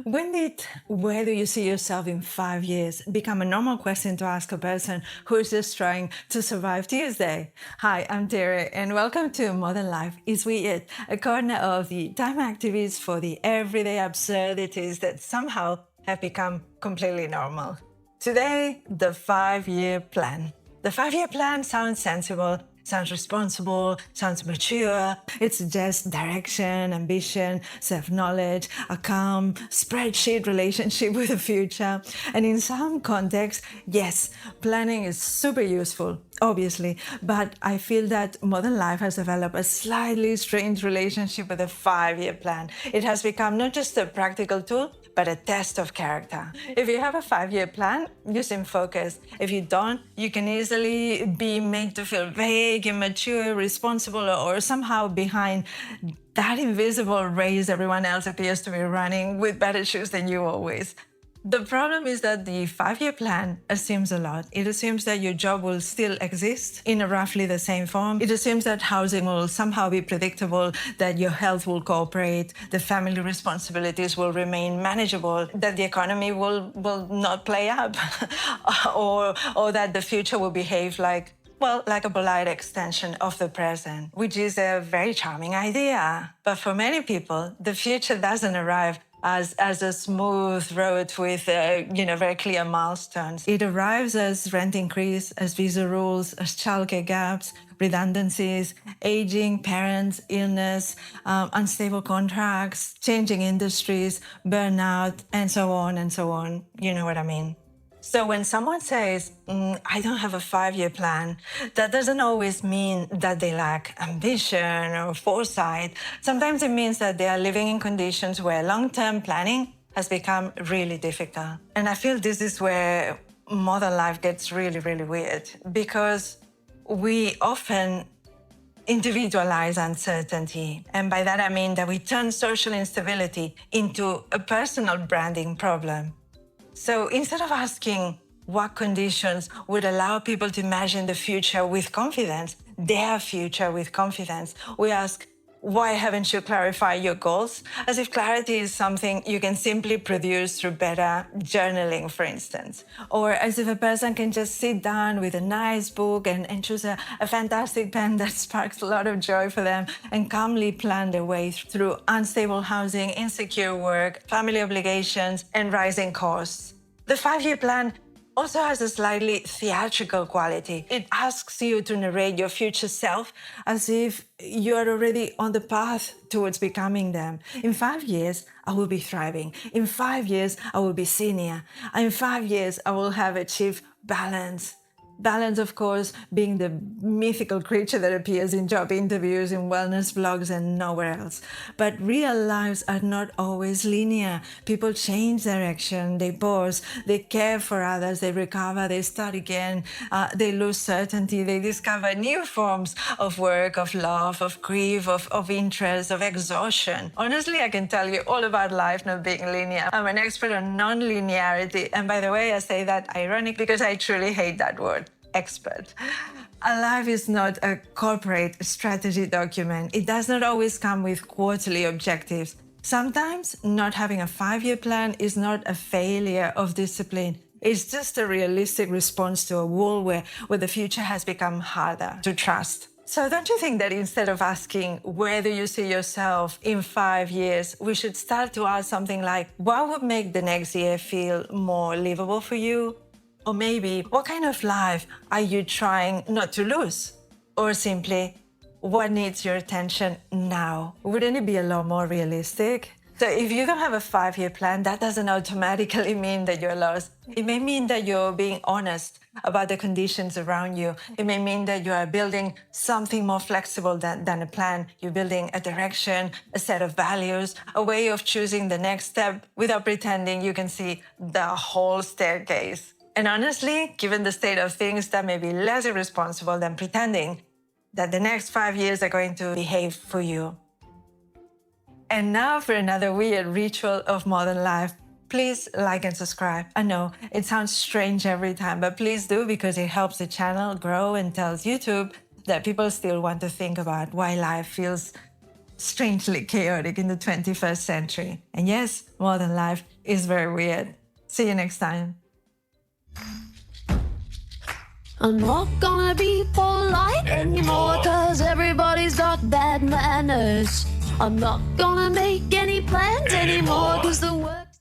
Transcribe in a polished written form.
When did where do you see yourself in 5 years become a normal question to ask a person who is just trying to survive Tuesday? Hi, I'm Tere, and welcome to Modern Life is Weird, a corner of the time activists for the everyday absurdities that somehow have become completely normal. Today, the 5 year plan. The 5 year plan sounds sensible, sounds responsible, sounds mature. It suggests direction, ambition, self knowledge, a calm, spreadsheet relationship with the future. And in some contexts, yes, planning is super useful, obviously. But I feel that modern life has developed a slightly strange relationship with a 5 year plan. It has become not just a practical tool, but a test of character. If you have a 5 year plan, you seem focused. If you don't, you can easily be made to feel vague, immature, irresponsible, or somehow behind that invisible race everyone else appears to be running with better shoes than you always. The problem is that the 5 year plan assumes a lot. It assumes that your job will still exist in roughly the same form. It assumes that housing will somehow be predictable, that your health will cooperate, the family responsibilities will remain manageable, that the economy will not play up, or that the future will behave like a polite extension of the present, which is a very charming idea. But for many people, the future doesn't arrive as a smooth road with very clear milestones. It arrives as rent increase, as visa rules, as childcare gaps, redundancies, aging parents, illness, unstable contracts, changing industries, burnout, and so on and so on. You know what I mean? So when someone says, I don't have a 5 year plan, that doesn't always mean that they lack ambition or foresight. Sometimes it means that they are living in conditions where long-term planning has become really difficult. And I feel this is where modern life gets really, really weird, because we often individualize uncertainty. And by that I mean that we turn social instability into a personal branding problem. So instead of asking what conditions would allow people to imagine the future with confidence, their future with confidence, we ask, why haven't you clarified your goals? As if clarity is something you can simply produce through better journaling, for instance. Or as if a person can just sit down with a nice book and choose a fantastic pen that sparks a lot of joy for them and calmly plan their way through unstable housing, insecure work, family obligations, and rising costs. The 5 year plan also has a slightly theatrical quality. It asks you to narrate your future self as if you are already on the path towards becoming them. In 5 years, I will be thriving. In 5 years, I will be senior. In 5 years, I will have achieved balance. Balance, of course, being the mythical creature that appears in job interviews, in wellness blogs, and nowhere else. But real lives are not always linear. People change direction, they pause, they care for others, they recover, they start again, they lose certainty, they discover new forms of work, of love, of grief, of interest, of exhaustion. Honestly, I can tell you all about life not being linear. I'm an expert on non-linearity. And by the way, I say that ironic because I truly hate that word. Expert. A life is not a corporate strategy document. It does not always come with quarterly objectives. Sometimes not having a 5 year plan is not a failure of discipline. It's just a realistic response to a world where the future has become harder to trust. So don't you think that instead of asking, where do you see yourself in 5 years, we should start to ask something like, what would make the next year feel more livable for you? Or maybe, what kind of life are you trying not to lose? Or simply, what needs your attention now? Wouldn't it be a lot more realistic? So if you don't have a 5 year plan, that doesn't automatically mean that you're lost. It may mean that you're being honest about the conditions around you. It may mean that you are building something more flexible than a plan. You're building a direction, a set of values, a way of choosing the next step without pretending you can see the whole staircase. And honestly, given the state of things, that may be less irresponsible than pretending that the next 5 years are going to behave for you. And now for another weird ritual of modern life. Please like and subscribe. I know it sounds strange every time, but please do, because it helps the channel grow and tells YouTube that people still want to think about why life feels strangely chaotic in the 21st century. And yes, modern life is very weird. See you next time. I'm not gonna be polite anymore, cause everybody's got bad manners. I'm not gonna make any plans anymore, cause the work